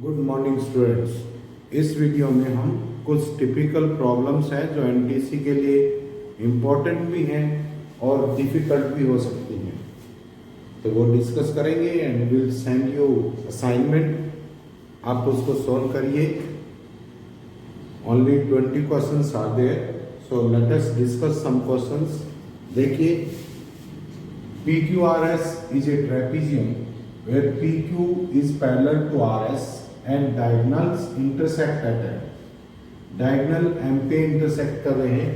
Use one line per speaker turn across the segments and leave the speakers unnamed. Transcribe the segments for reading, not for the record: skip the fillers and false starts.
Good morning students. इस video में हम कुछ टिपिकल प्रॉब्लम्स हैं जो एनटीसी के लिए इम्पोर्टेंट भी हैं और डिफ़िकल्ट भी हो सकती हैं, तो वो डिस्कस करेंगे and will send you assignment. आप उसको सॉल्व करिए। Only 20 questions are there, so let us discuss some questions. देखिए, PQRS is a trapezium where PQ is parallel to RS and diagonals intersect at M. Diagonal M पे intersect कर रहे हैं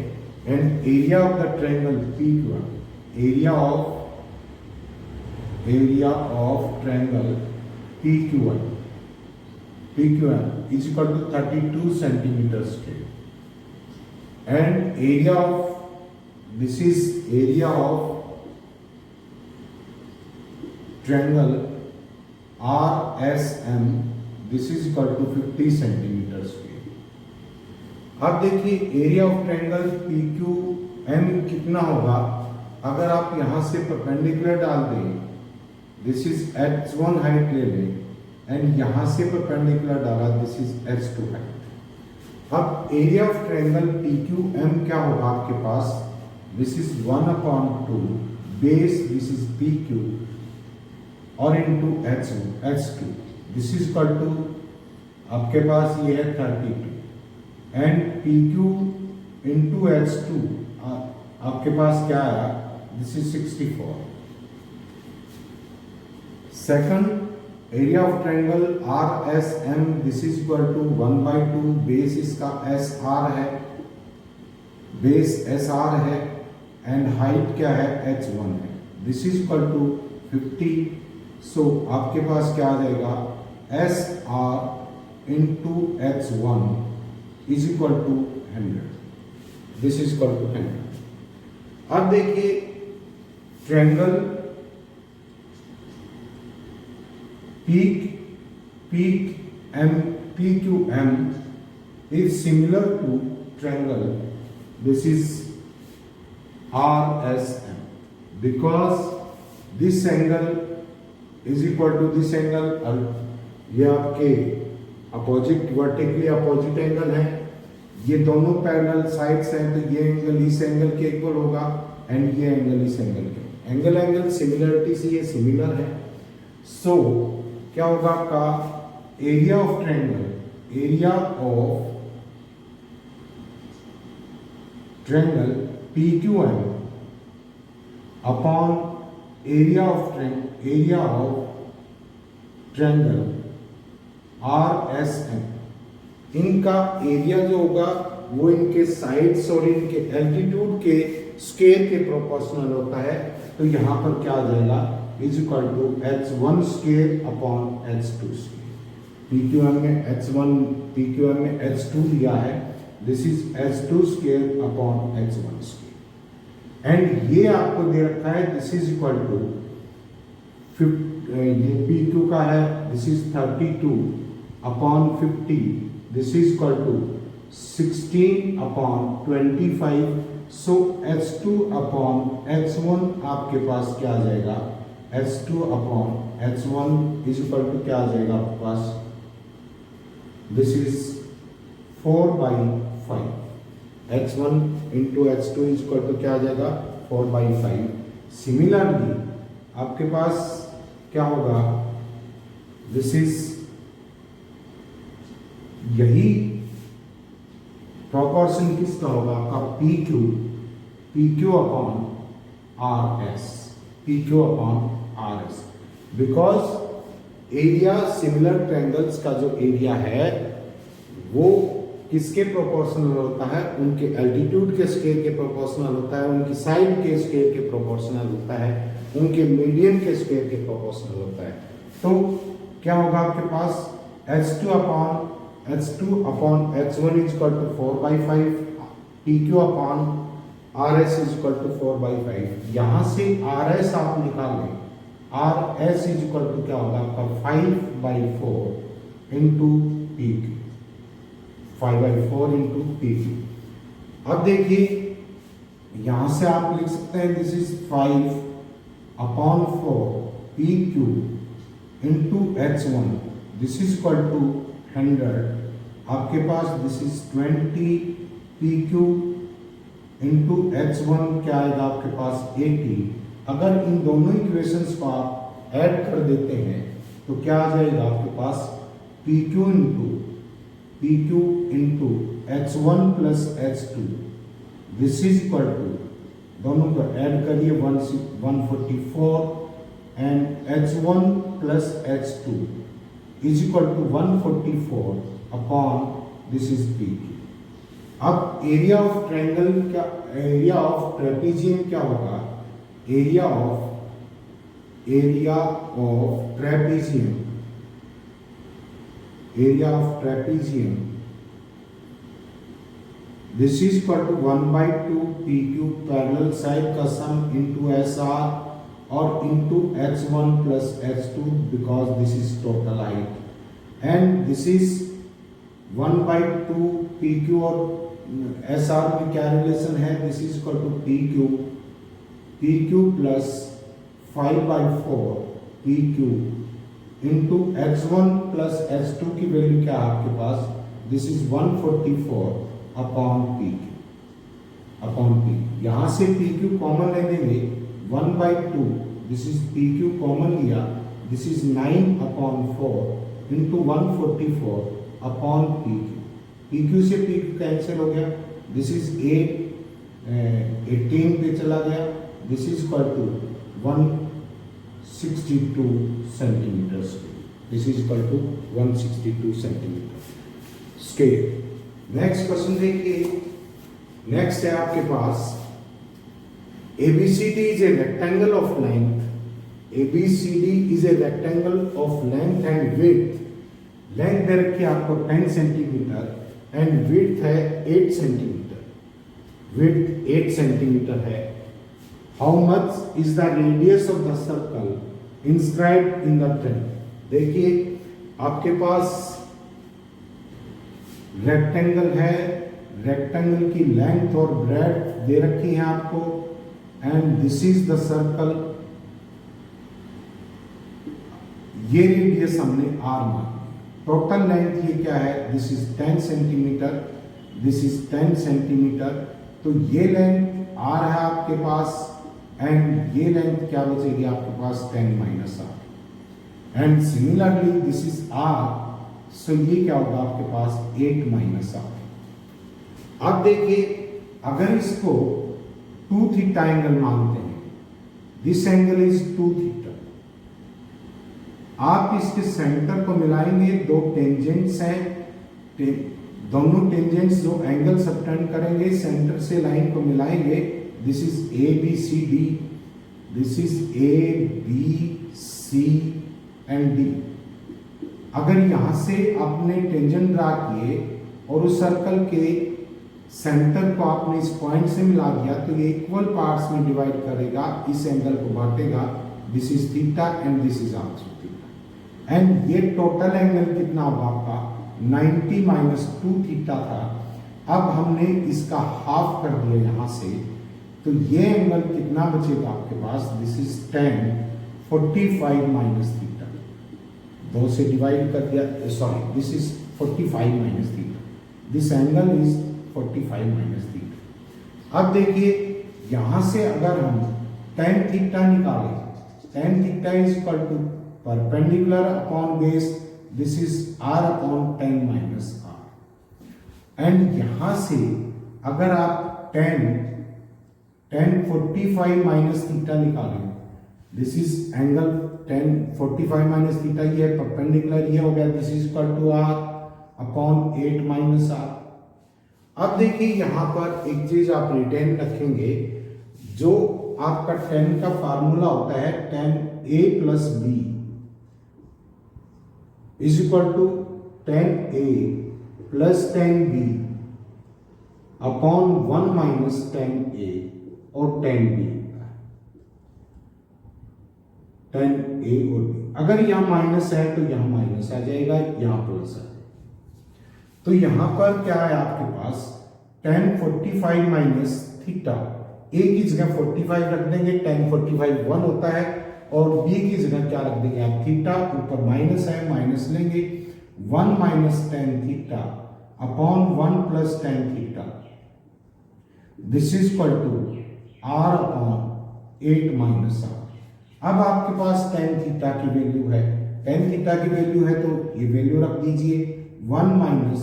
and area of the triangle PQR, area of triangle PQR is equal to 32 centimeters square, and area of this is area of triangle RSM, this is equal to 50 centimetre square. अब देखिए, area of triangle PQM कितना होगा अगर आप यहां से perpendicular डाल दें। दिस इज H1 हाइट ले लें एंड यहां से परपेंडिकुलर डाला, दिस इज H2 हाइट। अब एरिया ऑफ ट्रायंगल PQM क्या होगा आपके पास? This is 1/2 base, this is PQ और into H2, this is equal to आपके पास ये है 32 एंड PQ इंटू H2 आपके पास क्या आया? This is 64। Second, area of triangle RSM, this is equal to 1/2 base इसका SR है, बेस SR है एंड हाइट क्या है? H1 है, this is equal to 50। So आपके पास क्या आ जाएगा? SR into H1 is equal to 100, this is equal to 100। अब देखिए, triangle PQM is similar to triangle, this is RSM, because this angle is equal to this angle। ये आपके opposite, vertically opposite angle है, ये दोनों parallel sides हैं, तो ये एंगल इस एंगल के इक्वल होगा एंड ये एंगल इस एंगल के। एंगल सिमिलरिटी से ये सिमिलर है। सो क्या होगा आपका? Area of triangle, area of triangle PQM upon area of triangle RSM, इनका एरिया जो होगा वो इनके साइड्स और इनके एल्टीट्यूड के स्क्वायर के प्रोपोर्शनल होता है। तो यहां पर क्या आ जाएगा? Is equal to H1 square upon H2 square. PQM में H2 दिया है, this is H2 square upon H1 square and ये आपको दे रखा है, दिस इज इक्वल टू ये PQ का है, this is 32 upon 50, this is equal to 16 upon 25। So H2 upon H1 आपके पास क्या आ जाएगा? H2 upon H1 is equal to क्या आ जाएगा आपके पास? This is 4/5। H1 into H2 is equal to क्या आ जाएगा? 4/5। सिमिलरली आपके पास क्या होगा? दिस इज, यही प्रोपोर्शन किसका होगा? आपका PQ upon RS, PQ upon RS, because area similar triangles का जो एरिया है वो किसके प्रोपोर्शनल होता है? उनके एल्टीट्यूड के स्क्वायर के प्रोपोर्शनल होता है, उनकी साइड के स्क्वायर के प्रोपोर्शनल होता है, उनके मीडियन के स्क्वायर के प्रोपोर्शनल होता है। तो क्या होगा आपके पास? H2 upon H1 is equal to 4/5, PQ upon RS is equal to 4/5। यहां से RS आप निकालें, RS इज इक्वल टू क्या होगा आपका? 5/4 इंटू PQ, 5/4 इंटू PQ। अब देखिए, यहां से आप लिख सकते हैं, this is 5/4 PQ into H1 this is equal to 100, आपके पास this is 20 PQ into H1 क्या आएगा आपके पास 80। अगर इन दोनों इक्वेशंस को आप ऐड कर देते हैं तो क्या आ जाएगा आपके पास PQ into H1 plus H2, this is equal to, दोनों को ऐड करिए 144 and H1 plus H2 is equal to 144 upon this is PQ। अब एरिया ऑफ ट्रायंगल क्या, एरिया ऑफ ट्रेपेजियम क्या होगा, area of trapezium, area of trapezium this is equal to 1/2 PQ parallel side का sum into SR और into H1 plus H2 because this is total height and this is 1/2 PQ और SR में क्या relation है, this is equal to PQ plus 5/4 PQ into H1 plus H2 की value क्या है आपके पास, दिस इज 144 अपॉन PQ। यहां से PQ कॉमन ले लेंगे 1/2, दिस इज PQ कॉमन लिया, this is 9/4 into 144 upon PQ से PQ कैंसिल हो गया, दिस इज 18 पे चला गया, this is equal to 162 centimetre square, this is equal to 162 centimetre square. Next question देखिए, नेक्स्ट है आपके पास ABCD is a rectangle of length, ABCD is a rectangle of length and width, length दे रखी है आपको 10 सेंटीमीटर एंड विड्थ है 8 centimetre, width 8 centimetre है। How much is the radius of the circle inscribed in the tenth. देखिए आपके पास rectangle है, रेक्टेंगल की लेंथ और ब्रेड्थ दे रखी है आपको and this is the circle, ये रेडियस हमने R मानी, टोटल लेंथ ये क्या है, this is 10 centimetre, this is 10 centimetre, तो ये लेंथ R है आपके पास एंड ये लेंथ क्या बचेगी आपके पास 10 minus R and similarly this is R, सो ये क्या होगा आपके पास 8 माइनस R। अब देखिए अगर इसको 2 थीटा एंगल मानते हैं, दिस एंगल इज 2 थीटा, आप इसके सेंटर को मिलाएंगे, दो टेंजेंट्स हैं, दोनों टेंजेंट्स जो एंगल सबटेंड करेंगे सेंटर से लाइन को मिलाएंगे, this is ABCD, this is ABC and D। अगर यहां से आपने टेंजेंट ड्रा किए और उस सर्कल के सेंटर को आपने इस पॉइंट से मिला दिया तो ये इक्वल पार्ट्स में डिवाइड करेगा, इस एंगल को बांटेगा, this is theta and this is also theta and ये टोटल एंगल कितना होगा आपका 90 माइनस 2 थीटा था। अब हमने इसका हाफ कर दिया यहां से, तो ये एंगल कितना बचेगा आपके पास, दिस इज 10 45 माइनस थीटा, 2 से डिवाइड कर दिया, sorry this is 45 minus theta, this angle is 45 minus theta. अब देखिए यहां से अगर हम tan थीटा निकालें, tan theta is equal to perpendicular upon base, this is R upon 10 minus R and यहां से अगर आप tan 45 माइनस थीटा निकालें, this is angle tan 45 minus theta, ये परपेंडिकुलर ये हो गया, this is equal to R upon 8 minus R। अब देखिए यहां पर एक चीज आप रिटेन रखेंगे, जो आपका tan का फार्मूला होता है tan A plus B is equal to tan A plus tan B upon 1 minus tan A और tan B, tan A और B। अगर यहां माइनस है तो यहां माइनस आ जाएगा, यहां प्लस आ जाएगा, तो यहां पर क्या है आपके पास tan 45 माइनस थीटा, ए की जगह 45 रख देंगे, tan 45 1 होता है और बी की जगह क्या रख देंगे आप, थीटा, ऊपर माइनस है, माइनस लेंगे, 1 minus ten theta upon 1 plus ten theta, this is equal to R upon 8 minus R. अब आपके पास टेन थीटा की वैल्यू है, टेन थीटा की वैल्यू है तो ये वैल्यू रख दीजिए, 1 minus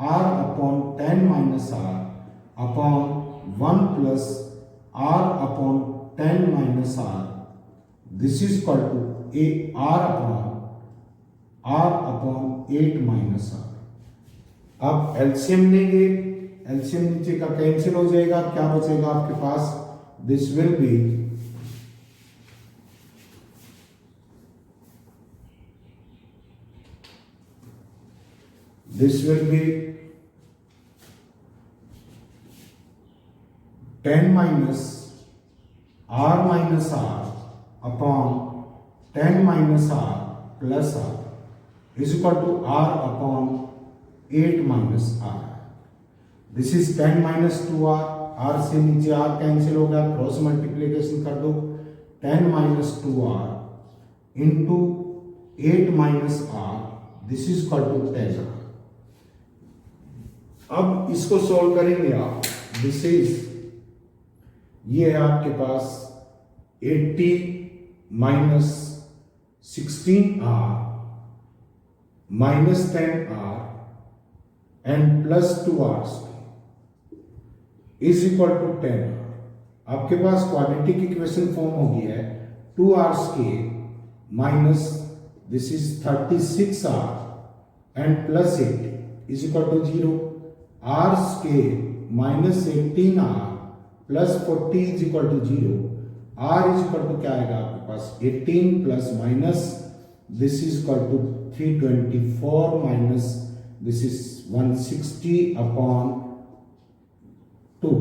R upon 10 minus R upon 1 plus R upon 10 minus R, this is equal to a R upon 8 minus R. अब एलसीएम लेंगे, एलसीएम नीचे का कैंसिल हो जाएगा, क्या बचेगा आपके पास, this will be this will be 10 minus r minus r upon 10 minus r plus r is equal to r upon 8 minus r। This is 10 minus 2r, r से नीचे r कैंसिल हो गया, क्रॉस मल्टीप्लीकेशन कर दो, 10 minus 2r into 8 minus r, this is equal to 10r। अब इसको solve करेंगे आप, दिस इज, ये है आपके पास 80 minus 16r minus 10r and plus 2r is equal to 10r। आपके पास क्वाड्रेटिक इक्वेशन फॉर्म हो गया है, 2r² minus this is 36r and plus 8 is equal to 0, r² minus 18r plus 40 is equal to 0, r is equal to क्या आएगा आपके पास 18 plus minus this is equal to 324 minus this is 160 upon 2,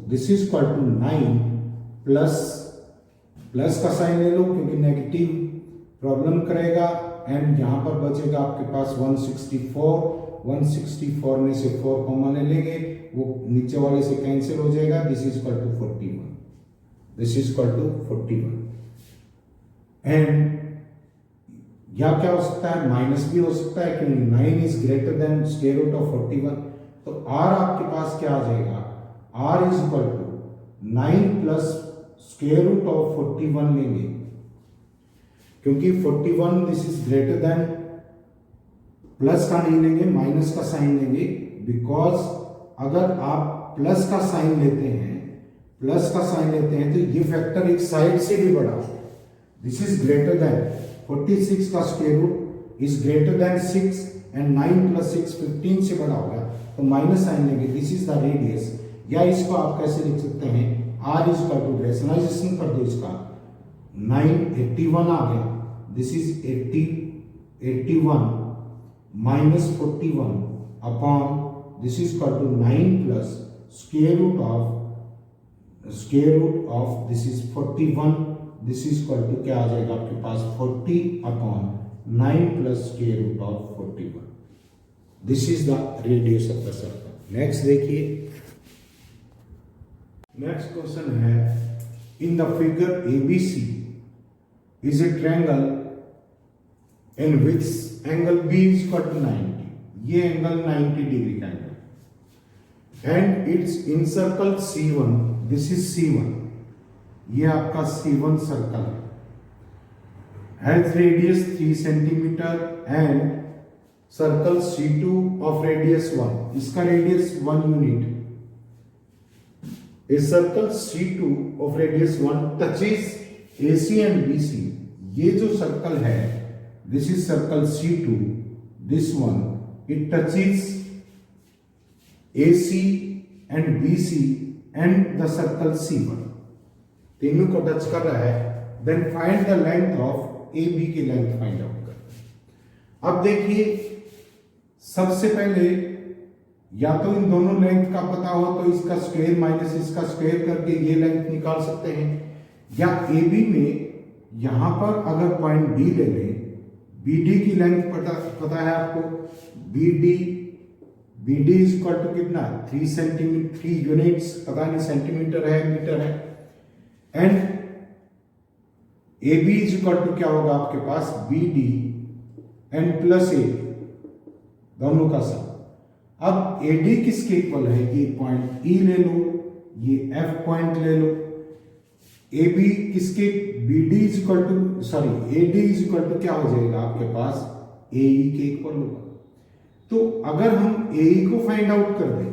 this is equal to 9 plus का sign ले लो क्योंकि negative problem करेगा, and यहां पर बचेगा आपके पास 164 में से 4 कॉमन ले लेंगे, वो नीचे वाले से कैंसिल हो जाएगा, this is equal to 41, this is equal to 41। And या क्या हो सकता है, माइनस भी हो सकता है क्योंकि 9 is greater than square root of 41, तो r आपके पास क्या आ जाएगा, r is equal to 9 plus square root of 41 लेंगे क्योंकि 41 this is greater than, plus का नहीं लेंगे, माइनस का साइन लेंगे, बिकॉज अगर आप प्लस का साइन लेते हैं तो ये फैक्टर एक साइड से भी बड़ा, दिस इज ग्रेटर देन 46 का square root is greater than 6 and 9 plus 6 15 से बड़ा होगा, तो माइनस साइन लेंगे, दिस इज द रेडियस। या इसको आप कैसे लिख सकते हैं, r is equal to, rationalisation कर दो इसका, 981 आ गया, this is 81 minus 41 upon this is equal to 9 plus square root of this is 41, this is equal to क्या आ जाएगा आपके पास 40 upon 9 plus square root of 41, this is the radius of the circle. Next देखिए, next question है, in the figure ABC is a triangle in which angle B is equal to 90, ये angle 90 degree का angle, and it's in circle C1, this is C1, ये आपका C1 circle has radius 3 centimetre and circle C2 of radius 1, इसका radius 1 unit, a circle C2 of radius 1 touches AC and BC, ये जो circle है, this is circle C2, this one it touches AC and BC and the circle C1, तीनों को touch कर रहा है, then find the length of AB की length find out कर। अब देखिए, सबसे पहले या तो इन दोनों लेंथ का पता हो तो इसका स्क्वायर माइनस इसका स्क्वायर करके ये लेंथ निकाल सकते हैं, या AB में यहां पर अगर पॉइंट B ले लें, BD की लेंथ पता है आपको, BD इज इक्वल टू कितना, 3 सेंटीमीटर, 3 यूनिट्स, पता नहीं सेंटीमीटर है मीटर है, and A B is equal to क्या होगा आपके पास B D and plus A दोनों का सम। अब ए डी किसके इक्वल है, ये पॉइंट ई ले लो, ये एफ पॉइंट ले लो। ए बी किसके, B D is equal to sorry A D is equal to क्या हो जाएगा आपके पास ए ई के इक्वल होगा। तो अगर हम ए ई को फाइंड आउट कर दें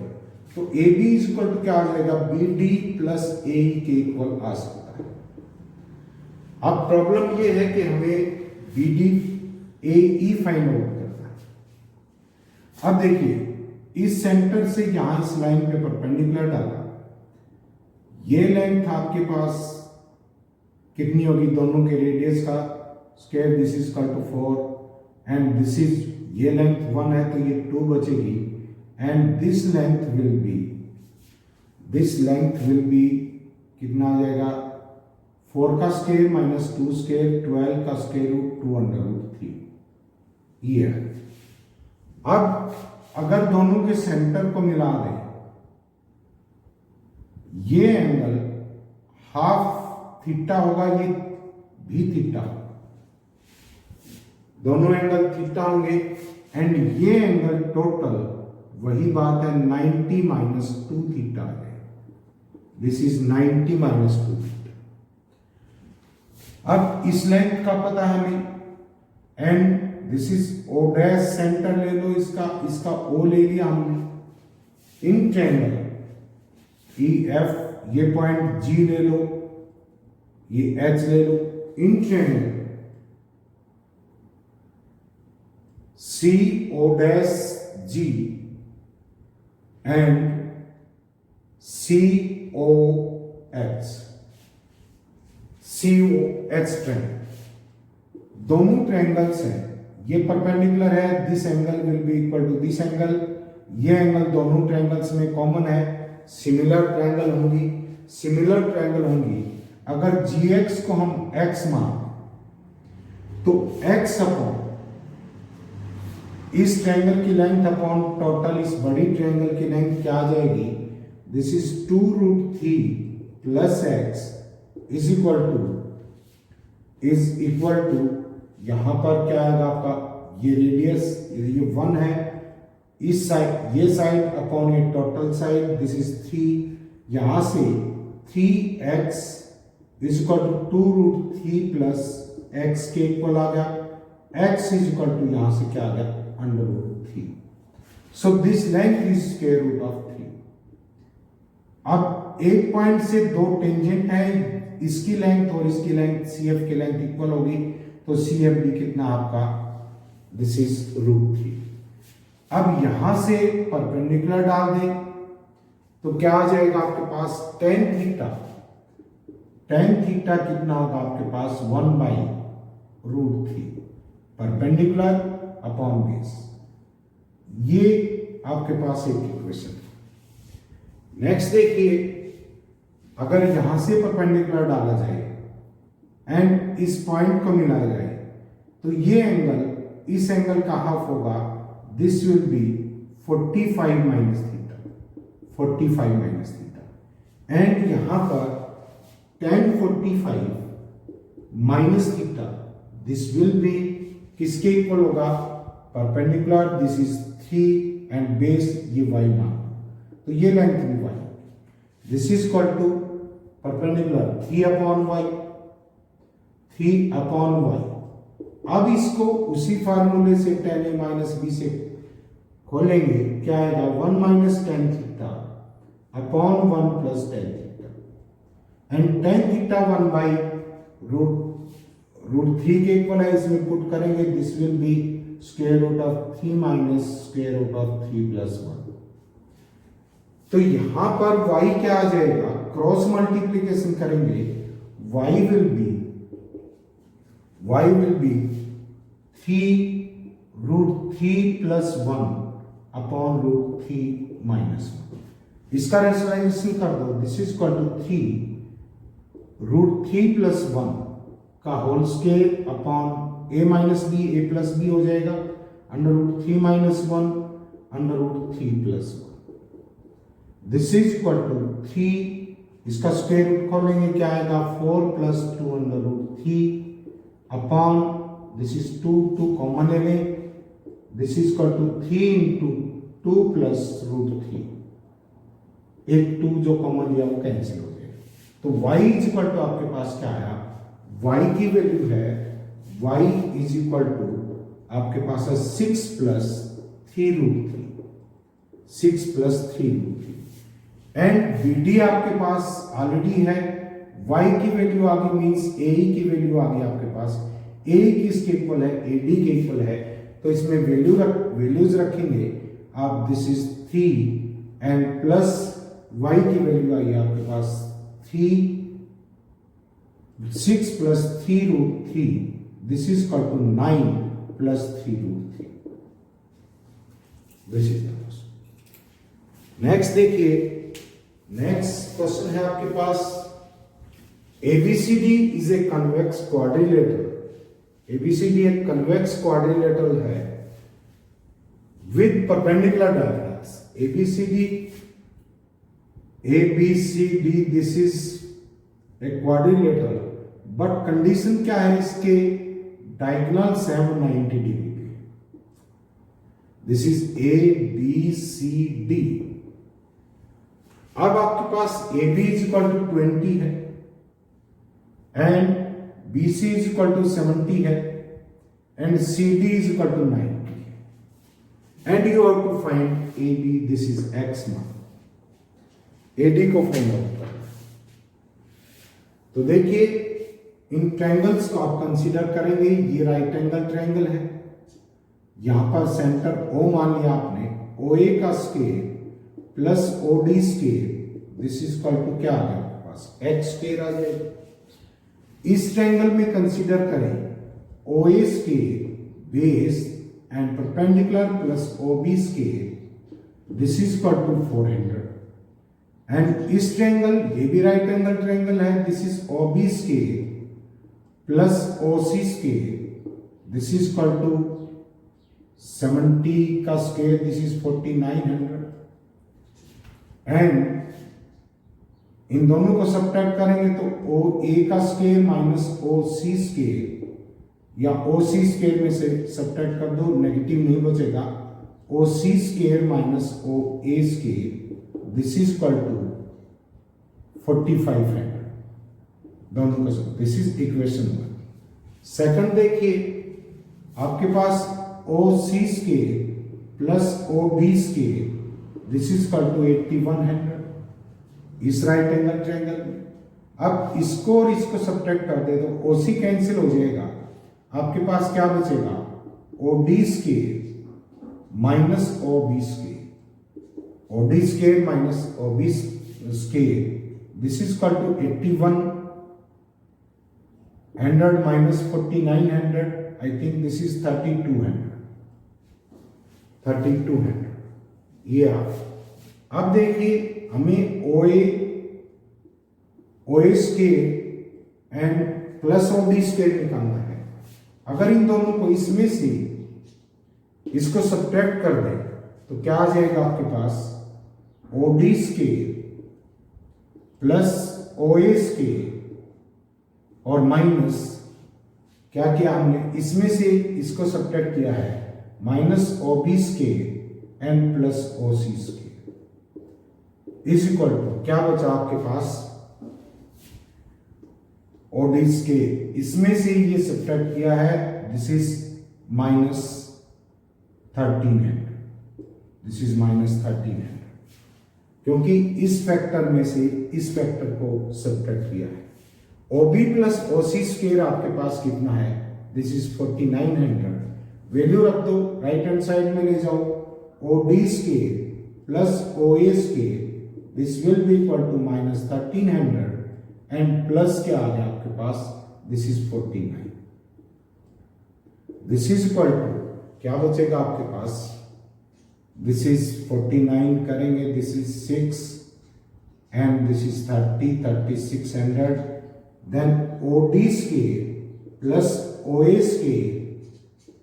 तो A B is equal to क्या आ जाएगा B D plus A E के इक्वल आ सकता है। अब प्रॉब्लम ये है कि हमें B D A E find out करना है। अब देखिए इस सेंटर से यहां इस लाइन पे परपेंडिकुलर डाला, ये लेंथ आपके पास कितनी होगी, दोनों के रेडियस का square, this is equal to 4 and this is, ये लेंथ 1 है तो ये 2 बचेगी and this length will be कितना आ जाएगा 4 का स्क्वायर माइनस 2 स्क्वायर 12 का स्क्वायर रूट 2 अंडर रूट 3 ये है। अब अगर दोनों के सेंटर को मिला दें, ये एंगल हाफ थीटा होगा, ये भी थीटा, दोनों एंगल थीटा होंगे एंड ये एंगल टोटल वही बात है 90 माइनस 2 थीटा है, दिस इज 90 माइनस 2 थीटा। अब इस लेंथ का पता है हमें and this is O dash, centre ले लो इसका ओ ले लिया हमने। इन ट्रायंगल ई एफ, ये पॉइंट जी ले लो, ये एच ले लो। In triangle C O dash G and C O H, C O H triangle, दोनों ट्रायंगल्स हैं, ये परपेंडिकुलर है, this angle will be equal to this angle, ये एंगल दोनों ट्रायंगल्स में कॉमन है, सिमिलर ट्रायंगल होंगी। अगर gx को हम x मान तो x अपॉन इस ट्रायंगल की लेंथ अपॉन टोटल इस बड़ी ट्रायंगल की लेंथ क्या आ जाएगी, this is 2√3 plus x is equal to यहां पर क्या आएगा आपका, ये रेडियस ये 1 है, इस साइड ये साइड अपॉन ये टोटल साइड, दिस इज 3, यहां से 3x is equal to 2√3 plus x के इक्वल आ गया, x इज इक्वल टू यहां से क्या आ गया √3। So this length is square root of 3। अब एक पॉइंट से दो टेंजेंट है, इसकी लेंथ और इसकी लेंथ CF की लेंथ इक्वल होगी, तो CF भी कितना आपका, दिस इज √3। अब यहां से परपेंडिकुलर डाल दें तो क्या आ जाएगा आपके पास tan थीटा कितना होगा आपके पास 1/√3 परपेंडिकुलर अपॉन बेस। ये आपके पास एक इक्वेशन। नेक्स्ट देखिए, अगर यहां से परपेंडिकुलर डाला जाए एंड इस पॉइंट को मिलाया जाए तो ये एंगल इस एंगल का हाफ होगा, this will be 45 minus theta and यहां पर tan 45 minus theta, this will be किसके इक्वल होगा, perpendicular, this is 3 and base ये y मान, तो ये लेंथ भी y, this is equal to perpendicular 3 upon y। अब इसको उसी फार्मूले से tan a माइनस बी से खोलेंगे, क्या आएगा 1 minus tan theta upon 1 plus tan theta and tan theta 1/√3 के इक्वल है, इसमें पुट करेंगे, this will be square root of 3 minus square root of 3 plus 1। तो यहां पर y क्या आ जाएगा, क्रॉस मल्टीप्लीकेशन करेंगे, y will be 3√3 plus 1 upon √3 minus 1। इसका रेशनलाइजेशन कर दो, this is equal to 3√3 plus 1 का whole square upon a minus B, a plus B हो जाएगा, √3 minus 1 √3 plus 1, this is equal to 3, इसका स्क्वायर रूट खोलेंगे, क्या आएगा 4 plus 2 √3 upon this is 2 common ले लें, this is equal to 3 into 2 plus √3, एक 2 जो कॉमन लिया वो कैंसिल हो जाएगा। तो y इज इक्वल टू आपके पास क्या आया, y की वैल्यू है y इज इक्वल टू आपके पास है 6 प्लस 3√3, 6 प्लस 3√3 एंड BD आपके पास ऑलरेडी है, y की वैल्यू आ गई मींस AE की वैल्यू आ गई आपके पास, AE किसके इक्वल है, AD के इक्वल है, तो इसमें वैल्यूज रखेंगे आप, this is 3 and plus y की वैल्यू आई आपके पास 6 plus 3√3, this is equal to 9 plus 3√3, this is the question. Next देखिए, नेक्स्ट क्वेश्चन है आपके पास, ABCD is a convex quadrilateral, ABCD एक कन्वेक्स क्वाड्रिलेटरल है with perpendicular diagonals, ABCD this is a quadrilateral, but condition क्या है इसके, diagonals है 90 डिग्री पे, दिस इज ABCD। अब आपके पास AB इज इक्वल टू 20 है and BC is equal to 70 है and CD is equal to 90 and you have to find AB, this is X मान, AD को फाइंड आउट करना। तो देखिए इन ट्रायंगल्स को आप कंसीडर करेंगे, ये राइट एंगल ट्रायंगल है, यहां पर सेंटर O मान लिया आपने, OA का square plus OD square, this is equal to क्या आ गया आपके पास, H स्केयर आ जाएगा। इस ट्रायंगल में कंसीडर करें OA square base and perpendicular plus OB square, this is equal to 400 and इस ट्रायंगल, ये भी राइट एंगल ट्रायंगल है, this is OB square plus OC square, this is equal to 70 का square, this is 4900 and इन दोनों को subtract करेंगे तो OA का स्केयर माइनस OC स्केयर, या OC स्केयर में से सब्ट्रैक्ट कर दो, नेगेटिव नहीं बचेगा, OC square minus OA square, this is equal to 4500, दोनों का सब, दिस इज इक्वेशन 1। सेकंड देखिए आपके पास OC square plus OB square, this is equal to 8100 इस राइट एंगल ट्रायंगल में। अब इसको और इसको सब्ट्रैक्ट कर दे तो OC कैंसिल हो जाएगा, आपके पास क्या बचेगा, OD square minus OB square, OD square minus OB square, this is equal to 8100 minus 4900, I think this is 3200 ये आप। अब देखिए हमें OA square and plus OD square निकालना है। अगर इन दोनों को इसमें से इसको सब्ट्रैक्ट कर दें तो क्या आ जाएगा आपके पास, OD square plus OA square और माइनस क्या किया हमने, इसमें से इसको सब्ट्रैक्ट किया है, minus OB square and plus OC square is equal to क्या बचा आपके पास, OD स्केयर, इसमें से ये सब्ट्रैक्ट किया है, this is minus 1300, this is minus 1300, क्योंकि इस फैक्टर में से इस फैक्टर को सब्ट्रैक्ट किया है। OB प्लस OC स्केयर आपके पास कितना है, दिस इज 4900, वैल्यू रख दो, राइट हैंड साइड में ले जाओ, OD square plus OA square, this will be equal to minus 1300 and plus क्या आ गया आपके पास, this is 49, this is equal to क्या बचेगा आपके पास, दिस इज 49 करेंगे, this is 6 and this is 3600, then OD square plus OA square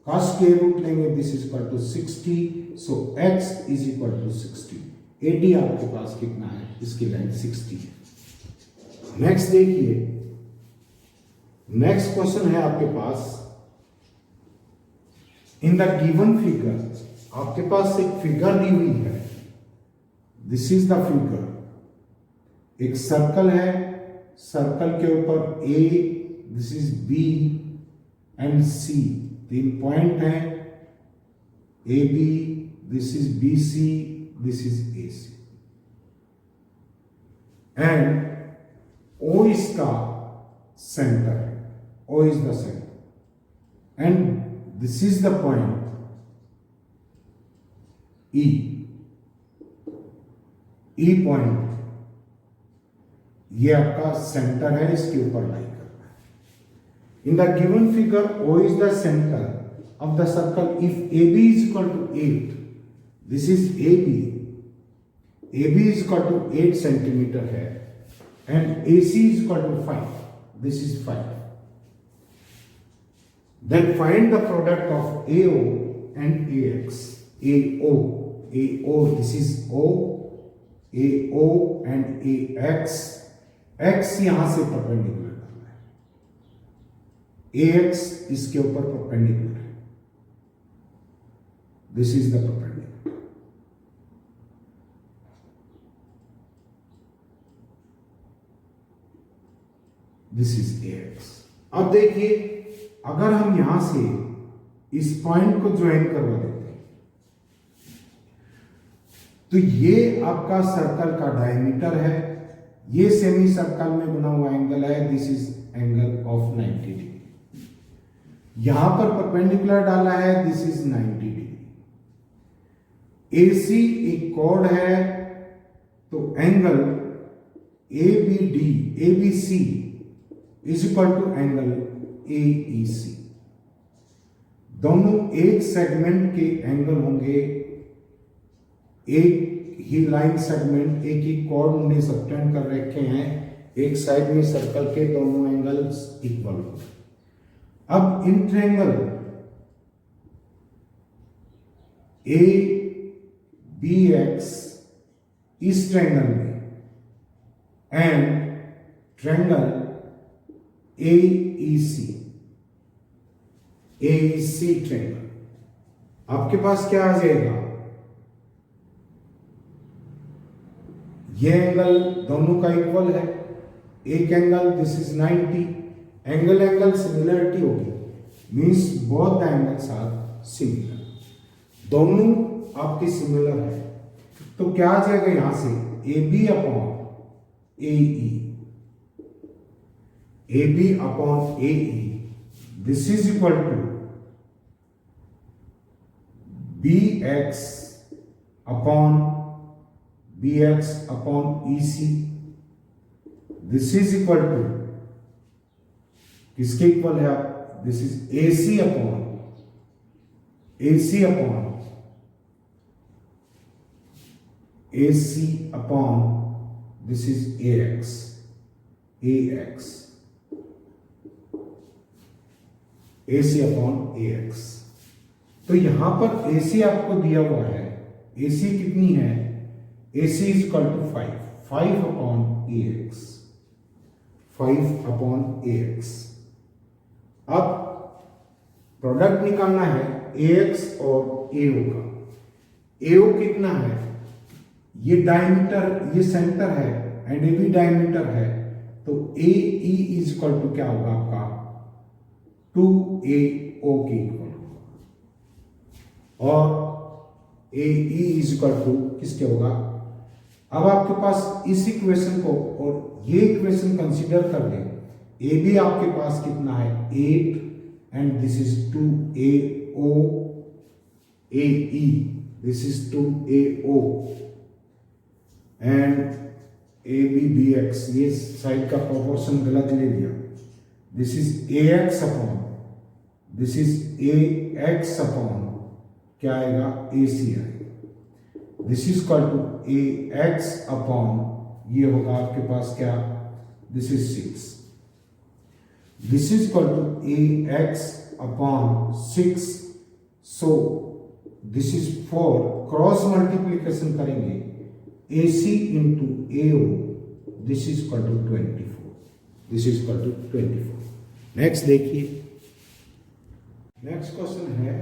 का स्क्वायर रूट लेंगे, this is equal to 60, so x is equal to 60, AD आपके पास कितना है, इसकी लेंथ 60 है। नेक्स्ट देखिए नेक्स्ट क्वेश्चन है आपके पास, इन द गिवन फिगर, आपके पास एक फिगर दी हुई है, दिस इज द फिगर। एक सर्कल है, सर्कल के ऊपर A, this is B and C, 3 point है, A B, this is B C, this is A C, and O इसका सेंटर है, O is the center, and this is the point E. E point ये आपका centre है, इसके ऊपर लाई करना है। In the given figure O is the center of the circle. If AB is equal to 8, this is AB. AB is equal to 8 centimeter है, and AC is equal to 5. This is 5. Then find the product of AO and AX. AO, this is O, AO and AX. X यहां से perpendicular करना है, AX इसके ऊपर perpendicular है, this is the perpendicular. This is AX। अब देखिए, अगर हम यहां से इस पॉइंट को ज्वाइन करवा देते हैं, तो ये आपका सर्कल का डायमीटर है, ये सेमी सर्कल में बना हुआ एंगल है, this is angle of 90 degree. यहां पर परपेंडिकुलर डाला है, दिस इज 90 डिग्री। AC एक कॉर्ड है, तो angle ABC is equal to angle AEC। दोनों एक सेगमेंट के एंगल होंगे, एक ही लाइन सेगमेंट, एक ही कॉर्ड ने सबटेंड कर रखे हैं, एक साइड में सर्कल के दोनों एंगल्स इक्वल होंगे। अब इन ट्रायंगल ABX इस ट्रायंगल में एंड ट्रायंगल AEC ट्रायंगल, आपके पास क्या आ जाएगा, ये एंगल दोनों का इक्वल है, एक angle this is 90, angle similarity होगी, means both the angles are similar, दोनों आपके सिमिलर है, तो क्या आ जाएगा यहां से AB upon AE, this is equal to BX upon EC, this is equal to किसके इक्वल है आप, this is AC upon this is AC upon AX। तो यहां पर AC आपको दिया हुआ है, AC कितनी है, AC is equal to 5 upon AX। अब प्रोडक्ट निकालना है AX और AO का। AO कितना है, ये डायमीटर, ये सेंटर है एंड ये भी डायमीटर है, तो AE इज इक्वल टू क्या होगा आपका 2AO के इक्वल होगा, और AE इज इक्वल टू किसके होगा। अब आपके पास इस इक्वेशन को और ये इक्वेशन कंसीडर कर लें, AB आपके पास कितना है 8 and this is 2AO, AE this is 2AO and ABBX, ये साइड का प्रोपोर्शन गलत ले लिया, this is AX upon this is AX upon क्या आएगा AC आएगा, this is equal to AX upon ये होगा आपके पास क्या, this is 6, this is equal to AX upon 6, so this is 4, cross multiplication करेंगे AC into AO, this is equal to 24, this is equal to 24। Next देखिए, next question है,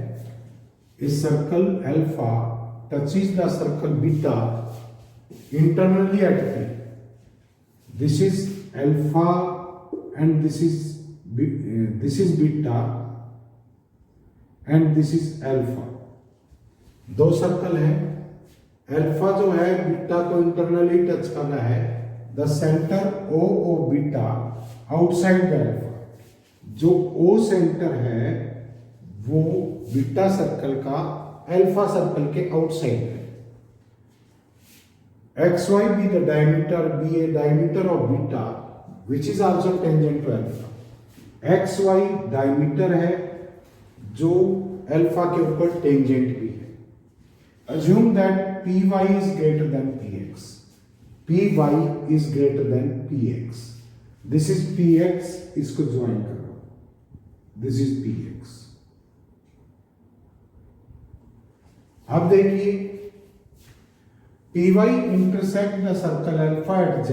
इस circle alpha touches the circle beta internally at P. This is alpha and this is beta and this is alpha. दो circle है, alpha जो है beta को internally touch कर रहा है, the centre O of beta outside the alpha. जो O centre है वो बीटा सर्कल का अल्फा सर्कल के आउटसाइड है. XY be the diameter, be a diameter of beta which is also tangent to alpha. XY diameter है जो alpha के ऊपर टेंजेंट भी है. Assume that PY is greater than PX. PY is greater than PX. This is PX, इसको join करो. This is PX. अब देखिए, PY intersect the circle alpha at Z.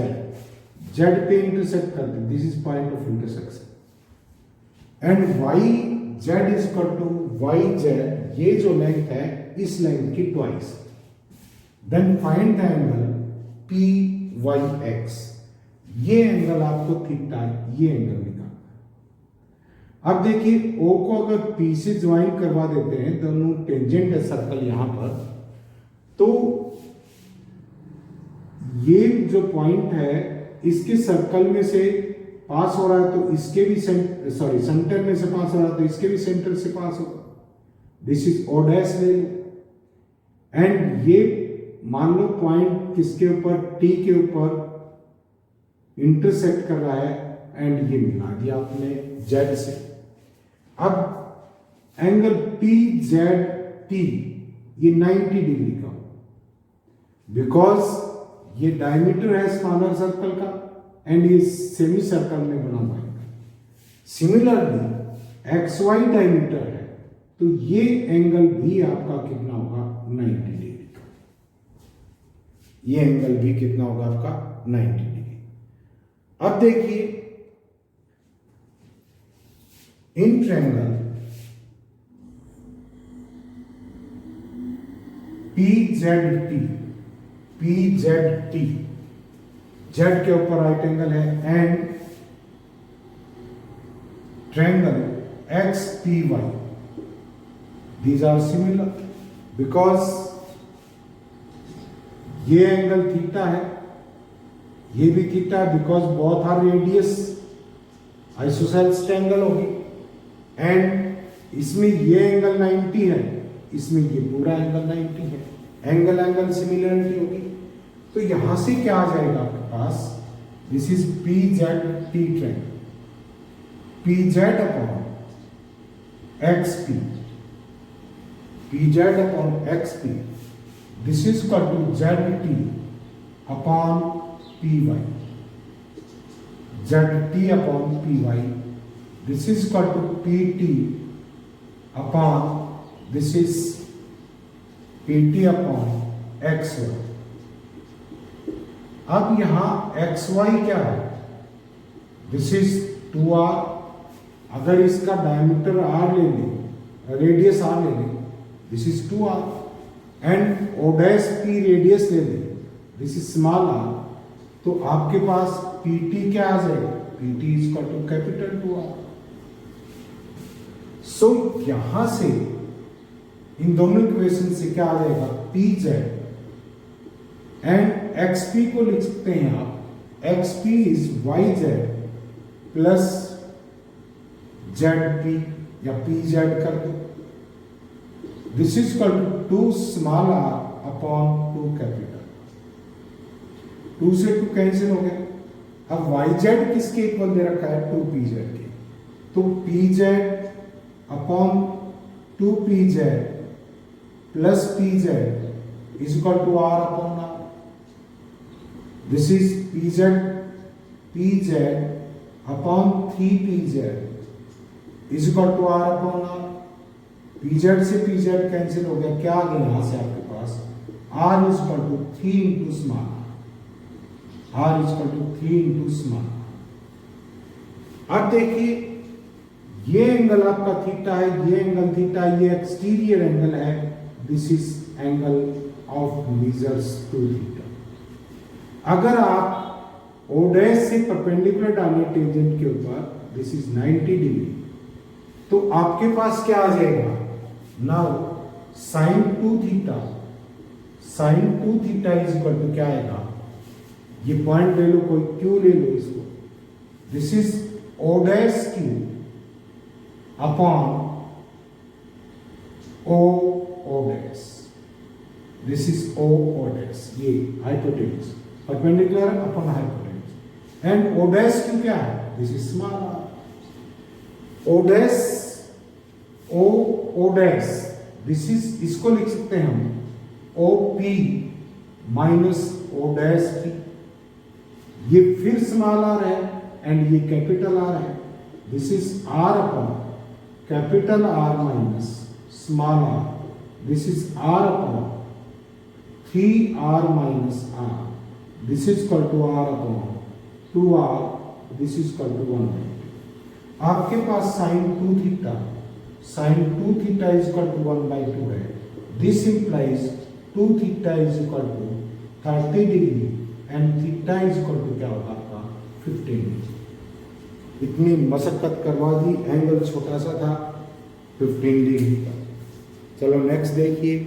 Z पे इंटरसेक्ट करते, this is point of intersection. And YZ is equal to YZ, ये जो length है इस लेंथ की twice. Then find the angle PYX. ये एंगल आपको थीटा, ये एंगल निकालना. अब देखिए, O को अगर P से ज्वाइन करवा देते हैं, दोनों टेंजेंट है सर्कल यहां पर, तो ये जो पॉइंट है इसके सर्कल में से पास हो रहा है, तो इसके भी सेंटर में से पास हो रहा है, तो इसके भी सेंटर से पास होगा. दिस इज O डैश ले लो. एंड ये मान लो पॉइंट किसके ऊपर, T के ऊपर इंटरसेक्ट कर रहा है, एंड ये मिला दिया आपने Z से. अब एंगल PZT ये 90 डिग्री का, बिकॉज ये डायमीटर है स्मॉलर सर्कल का एंड ये सेमी सर्कल में बना हुआ है. सिमिलरली XY डायमीटर है, तो ये एंगल भी आपका कितना होगा, 90 डिग्री का. ये एंगल भी कितना होगा आपका, 90 डिग्री. अब देखिए, इन ट्रायंगल PZT, Z के ऊपर राइट एंगल है, and triangle XPY, these are similar because ये एंगल थीटा है, ये भी थीटा है, because both are radius isosceles triangle होगी. एंड इसमें ये एंगल 90 है, इसमें ये पूरा एंगल 90 है. एंगल सिमिलरिटी होगी. तो यहां से क्या आ जाएगा आपके पास, this is PZT triangle, PZ upon XP, PZ upon XP, this is equal to ZT upon PY, ZT upon PY, this is equal to PT upon, this is PT upon XY. अब यहां XY क्या है, this is 2R. अगर इसका diameter R ले लें, radius R ले लें, this is 2R. And O dash P radius ले लें, दिस इज स्मॉल r. तो आपके पास PT क्या आ जाएगा, PT is equal to capital 2R. So यहां से इन दोनों इक्वेशन से क्या आ जाएगा, PZ एंड XP को लिख सकते हैं आप, XP is YZ plus ZP या PZ कर दो. This is equal to 2 small r upon 2 capital. 2 से 2 कैंसिल हो गया. अब YZ किसके इक्वल दे रखा है, 2PZ के. तो PZ upon 2PZ plus PZ is equal to R upon R. This is PZ upon 3PZ is equal to R upon R. PZ से PZ कैंसिल हो गया, क्या आ गया यहां से आपके पास, R is equal to 3 into small r is equal to 3 into small. अब देखिए ये एंगल आपका थीटा है, ये एंगल थीटा, ये एक्सटीरियर एंगल है, this is angle of measures two theta. अगर आप ओ डैश से परपेंडिकुलर डालें टेंजेंट के ऊपर, दिस इज 90 डिग्री, तो आपके पास क्या आ जाएगा, now sine 2 theta, sine 2 theta is equal to क्या आएगा, ये पॉइंट ले लो, कोई क्यू ले लो इसको, this is O dash Q upon O dash, this is O dash, ये hypotenuse perpendicular upon hypotenuse, and O dash Q क्या है, this is small R, O dash O dash, this is, इसको लिख सकते हैं हम O P minus O dash P, ये फिर स्मॉल आर है एंड ये कैपिटल आर है, this is R upon capital R minus small R, this is R upon 3r minus R, this is equal to R upon 2r, this is equal to 1/2। आपके पास sine 2 theta, sine 2 theta is equal to 1/2 है, this implies 2 theta is equal to 30 degree and theta is equal to क्या होगा आपका 15 degree. इतनी मशक्कत करवा दी, angle छोटा सा था 15 डिग्री का। चलो नेक्स्ट देखिए,